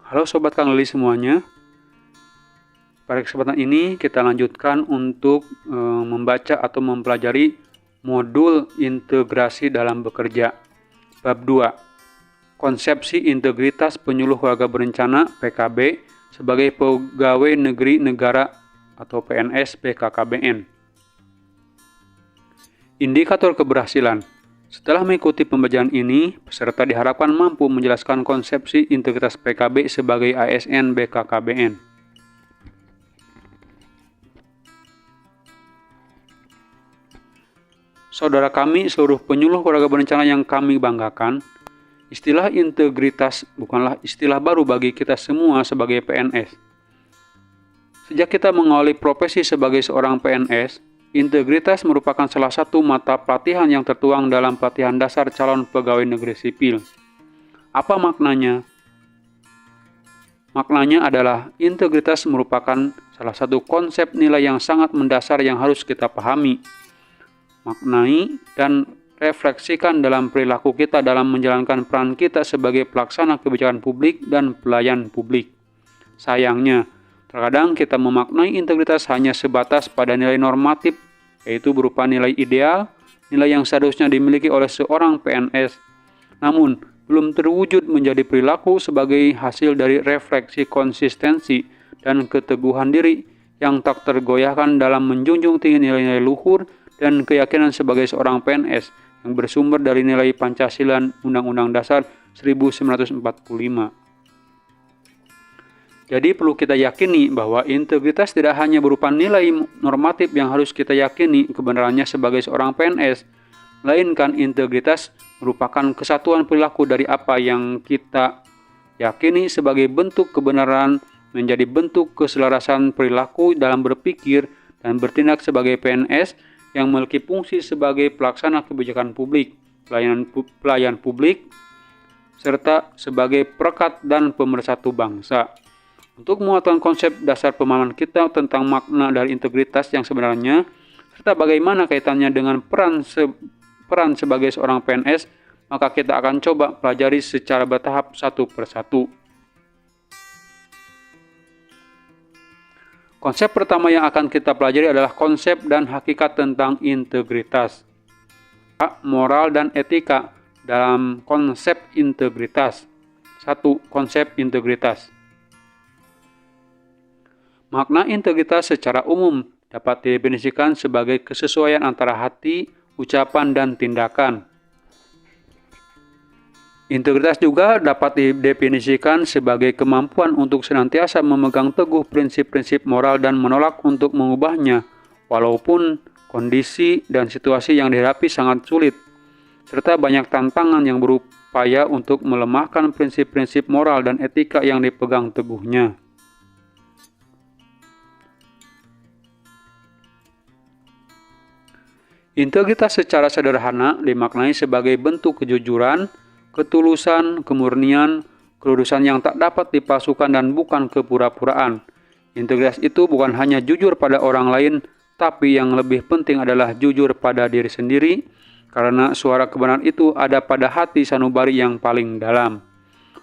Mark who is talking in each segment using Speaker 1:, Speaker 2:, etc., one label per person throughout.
Speaker 1: Halo Sobat Kang Lili semuanya. Pada kesempatan ini kita lanjutkan untuk membaca atau mempelajari modul integrasi dalam bekerja. Bab 2. Konsepsi integritas penyuluh keluarga berencana PKB sebagai pegawai negeri negara atau PNS BKKBN. Indikator keberhasilan. Setelah mengikuti pembelajaran ini, peserta diharapkan mampu menjelaskan konsepsi integritas PKB sebagai ASN BKKBN. Saudara kami, seluruh penyuluh keluarga berencana yang kami banggakan, istilah integritas bukanlah istilah baru bagi kita semua sebagai PNS. Sejak kita mengawali profesi sebagai seorang PNS, integritas merupakan salah satu mata pelatihan yang tertuang dalam pelatihan dasar calon pegawai negeri sipil. Apa maknanya? Maknanya adalah integritas merupakan salah satu konsep nilai yang sangat mendasar yang harus kita pahami, maknai, dan refleksikan dalam perilaku kita dalam menjalankan peran kita sebagai pelaksana kebijakan publik dan pelayan publik. Sayangnya, terkadang kita memaknai integritas hanya sebatas pada nilai normatif, yaitu berupa nilai ideal, nilai yang seharusnya dimiliki oleh seorang PNS. Namun, belum terwujud menjadi perilaku sebagai hasil dari refleksi konsistensi dan keteguhan diri yang tak tergoyahkan dalam menjunjung tinggi nilai-nilai luhur dan keyakinan sebagai seorang PNS yang bersumber dari nilai Pancasila Undang-Undang Dasar 1945. Jadi perlu kita yakini bahwa integritas tidak hanya berupa nilai normatif yang harus kita yakini kebenarannya sebagai seorang PNS, melainkan integritas merupakan kesatuan perilaku dari apa yang kita yakini sebagai bentuk kebenaran menjadi bentuk keselarasan perilaku dalam berpikir dan bertindak sebagai PNS yang memiliki fungsi sebagai pelaksana kebijakan publik, pelayan publik, serta sebagai perekat dan pemersatu bangsa. Untuk menguatkan konsep dasar pemahaman kita tentang makna dari integritas yang sebenarnya, serta bagaimana kaitannya dengan peran sebagai seorang PNS, maka kita akan coba pelajari secara bertahap satu persatu. Konsep pertama yang akan kita pelajari adalah konsep dan hakikat tentang integritas. Moral dan etika dalam konsep integritas. 1. Konsep integritas. Makna integritas secara umum dapat didefinisikan sebagai kesesuaian antara hati, ucapan, dan tindakan. Integritas juga dapat didefinisikan sebagai kemampuan untuk senantiasa memegang teguh prinsip-prinsip moral dan menolak untuk mengubahnya, walaupun kondisi dan situasi yang dihadapi sangat sulit, serta banyak tantangan yang berupaya untuk melemahkan prinsip-prinsip moral dan etika yang dipegang teguhnya. Integritas secara sederhana dimaknai sebagai bentuk kejujuran, ketulusan, kemurnian, kelurusan yang tak dapat dipalsukan dan bukan kepura-puraan. Integritas itu bukan hanya jujur pada orang lain, tapi yang lebih penting adalah jujur pada diri sendiri, karena suara kebenaran itu ada pada hati sanubari yang paling dalam.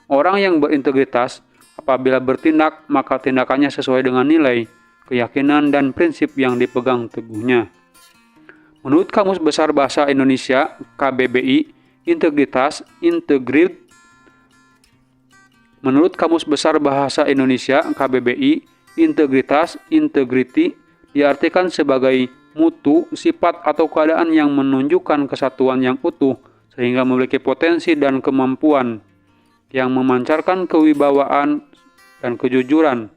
Speaker 1: Orang yang berintegritas, apabila bertindak, maka tindakannya sesuai dengan nilai, keyakinan, dan prinsip yang dipegang teguhnya. Menurut Kamus Besar Bahasa Indonesia, KBBI, Menurut Kamus Besar Bahasa Indonesia KBBI, integritas, integrity diartikan sebagai mutu, sifat atau keadaan yang menunjukkan kesatuan yang utuh sehingga memiliki potensi dan kemampuan yang memancarkan kewibawaan dan kejujuran.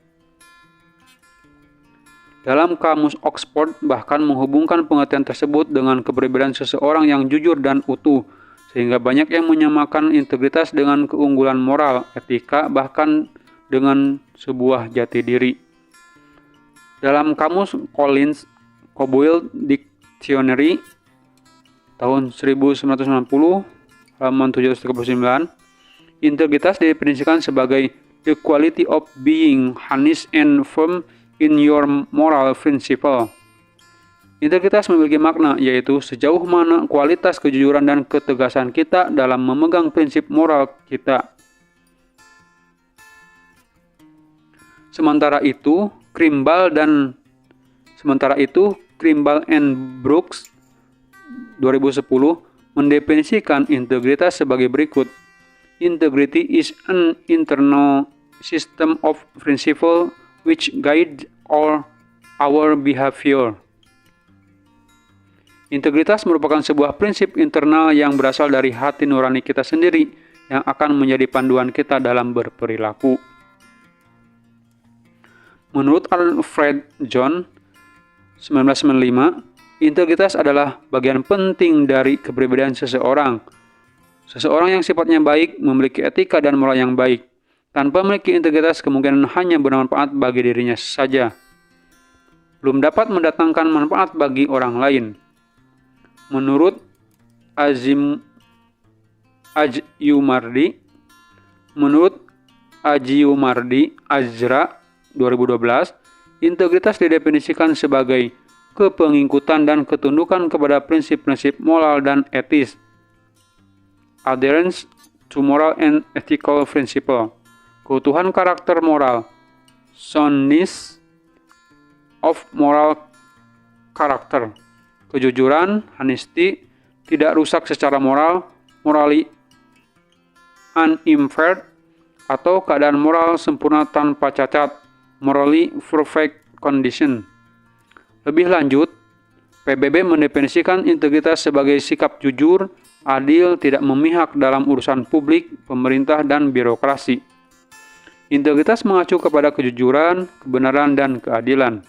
Speaker 1: Dalam Kamus Oxford bahkan menghubungkan pengertian tersebut dengan keberadaan seseorang yang jujur dan utuh, sehingga banyak yang menyamakan integritas dengan keunggulan moral, etika, bahkan dengan sebuah jati diri. Dalam Kamus Collins Cobwell Dictionary tahun 1990, halaman 739, integritas didefinisikan sebagai the quality of being honest and firm in your moral principle. Integritas memiliki makna, yaitu sejauh mana kualitas kejujuran dan ketegasan kita dalam memegang prinsip moral kita. Sementara itu, Kimball and Brooks 2010 mendefinisikan integritas sebagai berikut. Integrity is an internal system of principle which guide our behavior. Integritas merupakan sebuah prinsip internal yang berasal dari hati nurani kita sendiri yang akan menjadi panduan kita dalam berperilaku. Menurut Alfred John 1995, integritas adalah bagian penting dari kepribadian seseorang. Seseorang yang sifatnya baik memiliki etika dan moral yang baik. Tanpa memiliki integritas kemungkinan hanya bermanfaat bagi dirinya saja. Belum dapat mendatangkan manfaat bagi orang lain. Menurut Ajiumardi Azra 2012, integritas didefinisikan sebagai kepengikutan dan ketundukan kepada prinsip-prinsip moral dan etis. Adherence to moral and ethical principle. Keutuhan karakter moral. Soundness of moral character. Kejujuran, honesty, tidak rusak secara moral, morally unimpaired, atau keadaan moral sempurna tanpa cacat, morally perfect condition. Lebih lanjut, PBB mendefinisikan integritas sebagai sikap jujur, adil, tidak memihak dalam urusan publik, pemerintah, dan birokrasi. Integritas mengacu kepada kejujuran, kebenaran, dan keadilan.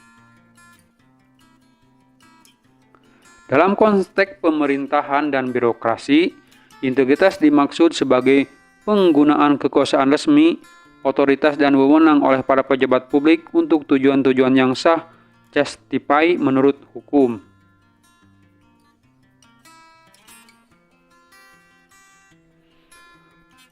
Speaker 1: Dalam konteks pemerintahan dan birokrasi, integritas dimaksud sebagai penggunaan kekuasaan resmi, otoritas dan wewenang oleh para pejabat publik untuk tujuan-tujuan yang sah, justify menurut hukum.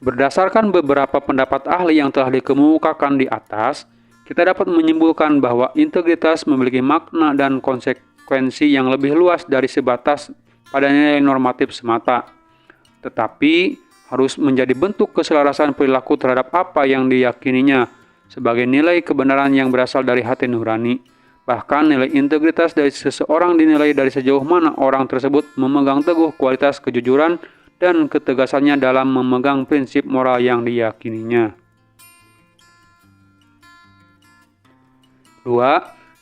Speaker 1: Berdasarkan beberapa pendapat ahli yang telah dikemukakan di atas, kita dapat menyimpulkan bahwa integritas memiliki makna dan konsekuensi yang lebih luas dari sebatas pada nilai normatif semata, tetapi harus menjadi bentuk keselarasan perilaku terhadap apa yang diyakininya sebagai nilai kebenaran yang berasal dari hati nurani. Bahkan nilai integritas dari seseorang dinilai dari sejauh mana orang tersebut memegang teguh kualitas kejujuran dan ketegasannya dalam memegang prinsip moral yang diyakininya. 2.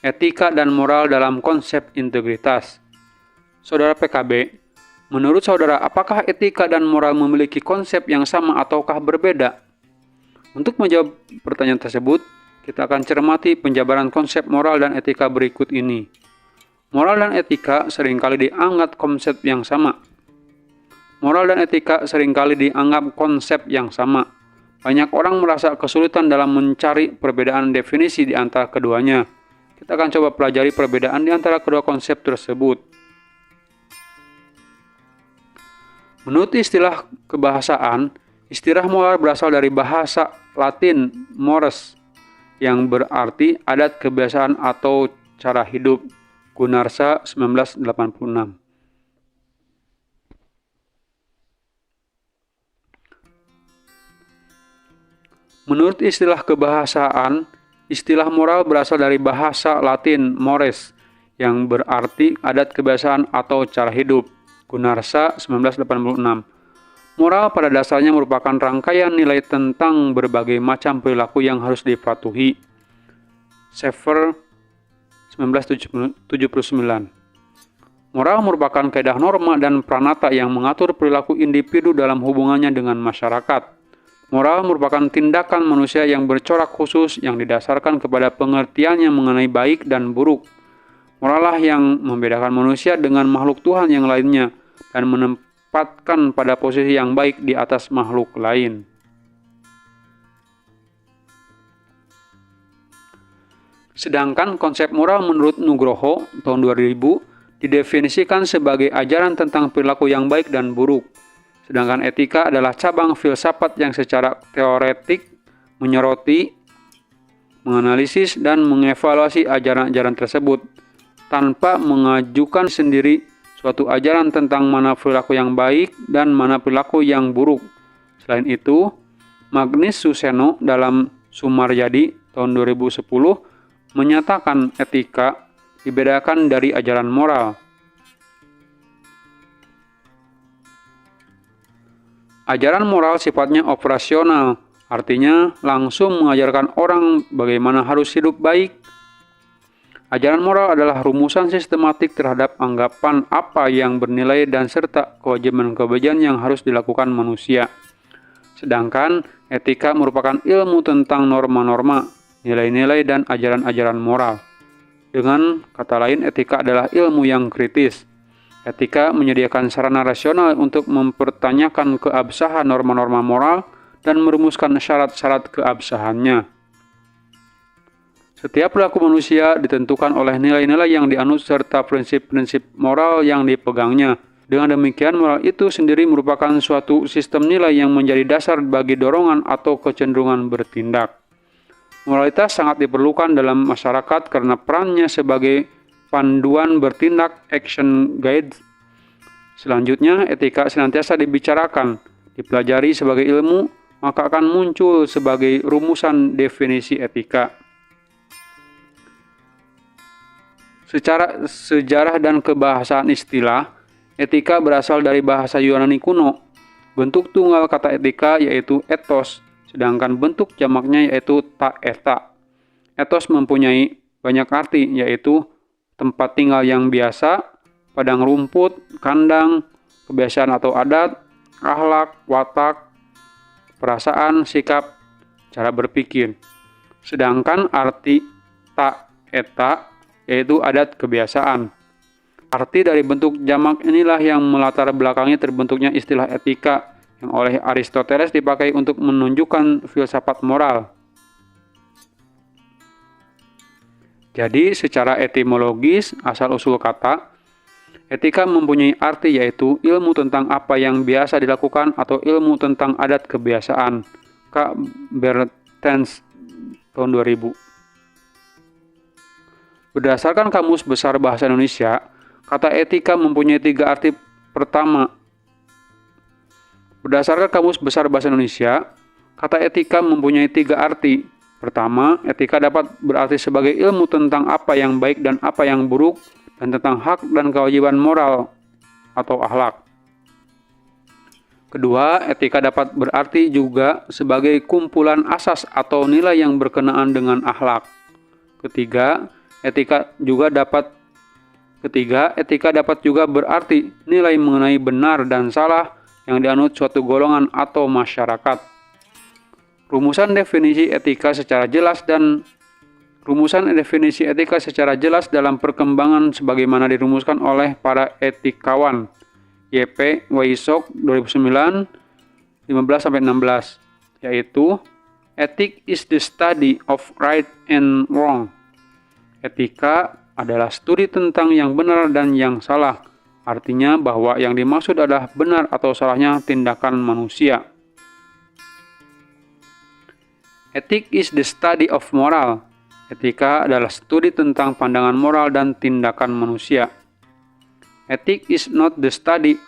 Speaker 1: Etika dan moral dalam konsep integritas. Saudara PKB, menurut saudara, apakah etika dan moral memiliki konsep yang sama ataukah berbeda? Untuk menjawab pertanyaan tersebut, kita akan cermati penjabaran konsep moral dan etika berikut ini. Moral dan etika seringkali dianggap konsep yang sama. Moral dan etika seringkali dianggap konsep yang sama. Banyak orang merasa kesulitan dalam mencari perbedaan definisi di antara keduanya. Kita akan coba pelajari perbedaan di antara kedua konsep tersebut. Menurut istilah kebahasaan, istilah moral berasal dari bahasa Latin mores, yang berarti adat kebiasaan atau cara hidup. Gunarsa 1986. Menurut istilah kebahasaan, istilah moral berasal dari bahasa Latin mores, yang berarti adat kebiasaan atau cara hidup. Gunarsa 1986. Moral pada dasarnya merupakan rangkaian nilai tentang berbagai macam perilaku yang harus dipatuhi. Schaeffer 1979. Moral merupakan kaidah norma dan pranata yang mengatur perilaku individu dalam hubungannya dengan masyarakat. Moral merupakan tindakan manusia yang bercorak khusus yang didasarkan kepada pengertiannya mengenai baik dan buruk. Moral lah yang membedakan manusia dengan makhluk Tuhan yang lainnya dan menempatkan pada posisi yang baik di atas makhluk lain. Sedangkan konsep moral menurut Nugroho tahun 2000 didefinisikan sebagai ajaran tentang perilaku yang baik dan buruk. Sedangkan etika adalah cabang filsafat yang secara teoretik menyoroti, menganalisis, dan mengevaluasi ajaran-ajaran tersebut tanpa mengajukan sendiri suatu ajaran tentang mana perilaku yang baik dan mana perilaku yang buruk. Selain itu, Magnus Suseno dalam Sumaryadi tahun 2010 menyatakan etika dibedakan dari ajaran moral. Ajaran moral sifatnya operasional, artinya langsung mengajarkan orang bagaimana harus hidup baik. Ajaran moral adalah rumusan sistematik terhadap anggapan apa yang bernilai dan serta kewajiban-kewajiban yang harus dilakukan manusia. Sedangkan etika merupakan ilmu tentang norma-norma, nilai-nilai, dan ajaran-ajaran moral. Dengan kata lain, etika adalah ilmu yang kritis. Etika menyediakan sarana rasional untuk mempertanyakan keabsahan norma-norma moral dan merumuskan syarat-syarat keabsahannya. Setiap perilaku manusia ditentukan oleh nilai-nilai yang dianut serta prinsip-prinsip moral yang dipegangnya. Dengan demikian, moral itu sendiri merupakan suatu sistem nilai yang menjadi dasar bagi dorongan atau kecenderungan bertindak. Moralitas sangat diperlukan dalam masyarakat karena perannya sebagai panduan bertindak, action guide. Selanjutnya, etika senantiasa dibicarakan, dipelajari sebagai ilmu, maka akan muncul sebagai rumusan definisi etika. Secara sejarah dan kebahasaan istilah, etika berasal dari bahasa Yunani kuno. Bentuk tunggal kata etika yaitu ethos, sedangkan bentuk jamaknya yaitu ta eta. Ethos mempunyai banyak arti, yaitu tempat tinggal yang biasa, padang rumput, kandang, kebiasaan atau adat, akhlak, watak, perasaan, sikap, cara berpikir. Sedangkan arti ta eta yaitu adat kebiasaan. Arti dari bentuk jamak inilah yang melatar belakangi terbentuknya istilah etika yang oleh Aristoteles dipakai untuk menunjukkan filsafat moral. Jadi, secara etimologis, asal-usul kata, etika mempunyai arti yaitu ilmu tentang apa yang biasa dilakukan atau ilmu tentang adat kebiasaan. K. Bertens, tahun 2000. Berdasarkan Kamus Besar Bahasa Indonesia, kata etika mempunyai 3 arti. Pertama, berdasarkan Kamus Besar Bahasa Indonesia, kata etika mempunyai 3 arti. Pertama, etika dapat berarti sebagai ilmu tentang apa yang baik dan apa yang buruk, dan tentang hak dan kewajiban moral atau akhlak. Kedua, etika dapat berarti juga sebagai kumpulan asas atau nilai yang berkenaan dengan akhlak. Ketiga, etika dapat juga berarti nilai mengenai benar dan salah yang dianut suatu golongan atau masyarakat. Rumusan definisi etika secara jelas dalam perkembangan sebagaimana dirumuskan oleh para etikawan Y.P. Weisok 2009 15-16, yaitu ethics is the study of right and wrong. Etika adalah studi tentang yang benar dan yang salah, artinya bahwa yang dimaksud adalah benar atau salahnya tindakan manusia. Ethics is the study of moral. Etika adalah studi tentang pandangan moral dan tindakan manusia. Ethics is not the study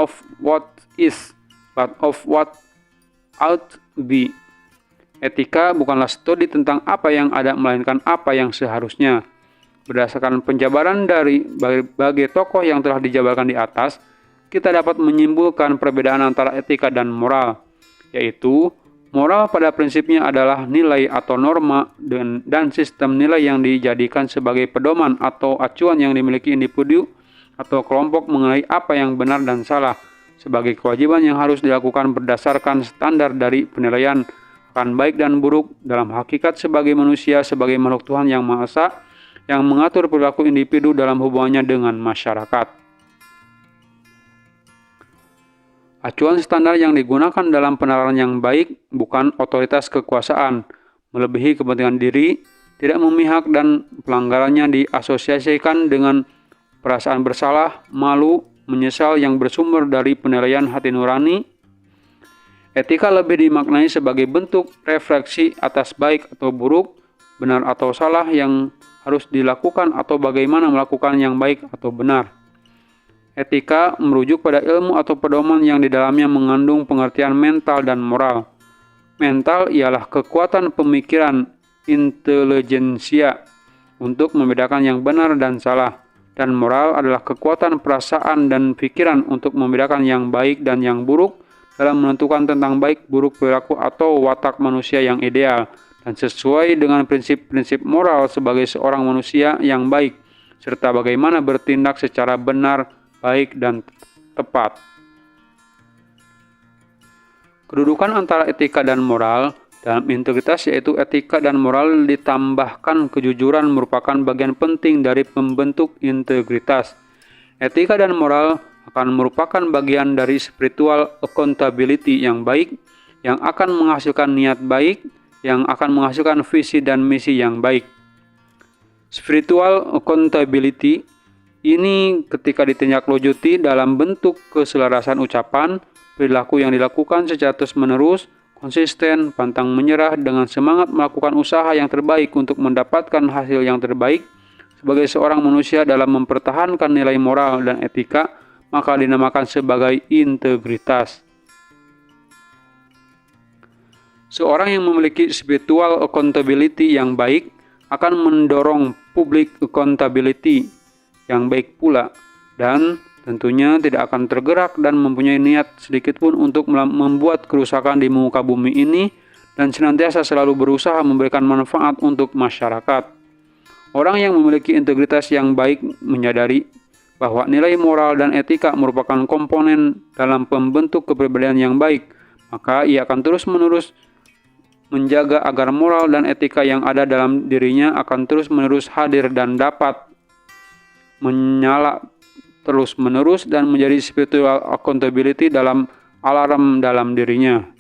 Speaker 1: of what is, but of what ought be. Etika bukanlah studi tentang apa yang ada, melainkan apa yang seharusnya. Berdasarkan penjabaran dari berbagai tokoh yang telah dijabarkan di atas, kita dapat menyimpulkan perbedaan antara etika dan moral, yaitu moral pada prinsipnya adalah nilai atau norma dan sistem nilai yang dijadikan sebagai pedoman atau acuan yang dimiliki individu atau kelompok mengenai apa yang benar dan salah, sebagai kewajiban yang harus dilakukan berdasarkan standar dari penilaian akan baik dan buruk dalam hakikat sebagai manusia, sebagai makhluk Tuhan yang Maha Esa, yang mengatur perilaku individu dalam hubungannya dengan masyarakat. Acuan standar yang digunakan dalam penalaran yang baik bukan otoritas kekuasaan, melebihi kepentingan diri, tidak memihak, dan pelanggarannya diasosiasikan dengan perasaan bersalah, malu, menyesal yang bersumber dari penilaian hati nurani. Etika lebih dimaknai sebagai bentuk refleksi atas baik atau buruk, benar atau salah yang harus dilakukan atau bagaimana melakukan yang baik atau benar. Etika merujuk pada ilmu atau pedoman yang di dalamnya mengandung pengertian mental dan moral. Mental ialah kekuatan pemikiran intelijensia untuk membedakan yang benar dan salah, dan moral adalah kekuatan perasaan dan pikiran untuk membedakan yang baik dan yang buruk dalam menentukan tentang baik buruk perilaku atau watak manusia yang ideal dan sesuai dengan prinsip-prinsip moral sebagai seorang manusia yang baik, serta bagaimana bertindak secara benar, baik, dan tepat. Kedudukan antara etika dan moral dalam integritas yaitu etika dan moral ditambahkan kejujuran merupakan bagian penting dari pembentuk integritas. Etika dan moral akan merupakan bagian dari spiritual accountability yang baik, yang akan menghasilkan niat baik, yang akan menghasilkan visi dan misi yang baik. Spiritual accountability ini ketika ditindaklanjuti dalam bentuk keselarasan ucapan, perilaku yang dilakukan secara terus-menerus, konsisten, pantang menyerah dengan semangat melakukan usaha yang terbaik untuk mendapatkan hasil yang terbaik sebagai seorang manusia dalam mempertahankan nilai moral dan etika, maka dinamakan sebagai integritas. Seorang yang memiliki spiritual accountability yang baik akan mendorong public accountability yang baik pula, dan tentunya tidak akan tergerak dan mempunyai niat sedikitpun untuk membuat kerusakan di muka bumi ini dan senantiasa selalu berusaha memberikan manfaat untuk masyarakat. Orang yang memiliki integritas yang baik menyadari bahwa nilai moral dan etika merupakan komponen dalam pembentuk kepribadian yang baik, maka ia akan terus-menerus menjaga agar moral dan etika yang ada dalam dirinya akan terus-menerus hadir dan dapat menyala terus-menerus dan menjadi spiritual accountability dalam alarm dalam dirinya.